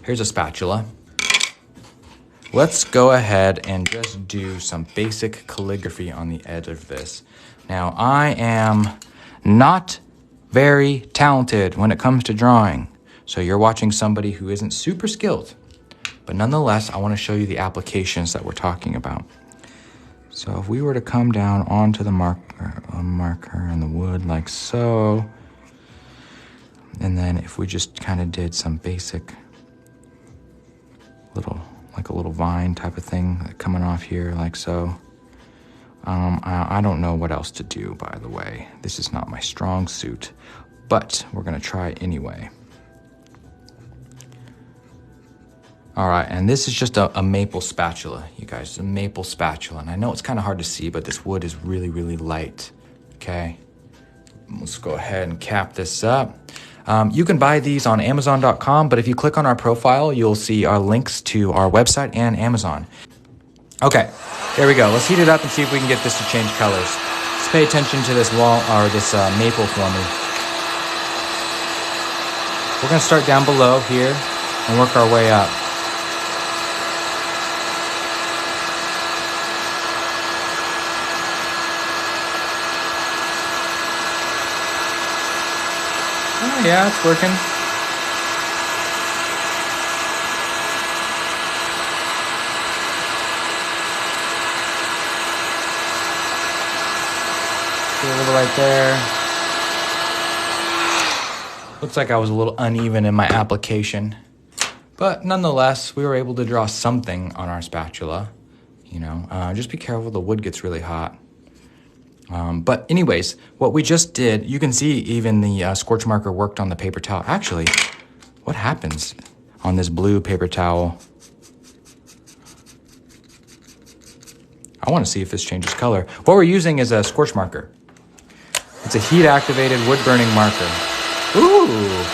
Here's a spatula. Let's go ahead and just do some basic calligraphy on the edge of this. Now, I am not very talented when it comes to drawing, so you're watching somebody who isn't super skilled, but nonetheless, I want to show you the applications that we're talking about. So if we were to come down onto the marker and the wood like so, and then if we just kind of did some basic like a little vine type of thing coming off here like so. I don't know what else to do, by the way. This is not my strong suit, but we're gonna try anyway. All right, and this is just a maple spatula, you guys, a maple spatula. And I know it's kind of hard to see, but this wood is really, really light, okay? Let's go ahead and cap this up. You can buy these on Amazon.com, but if you click on our profile, you'll see our links to our website and Amazon. Okay, there we go. Let's heat it up and see if we can get this to change colors. Just pay attention to this maple for me. We're gonna start down below here and work our way up. Oh yeah, it's working. See a little right there. Looks like I was a little uneven in my application, but nonetheless, we were able to draw something on our spatula. You know, just be careful, the wood gets really hot. But anyways, what we just did, you can see even the Scorch Marker worked on the paper towel. Actually, what happens on this blue paper towel? I want to see if this changes color. What we're using is a Scorch Marker. It's a heat-activated wood-burning marker. Ooh!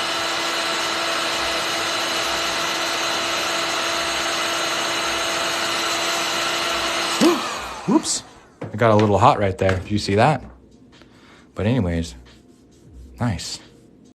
Whoops. It got a little hot right there. Did you see that? But anyways, nice.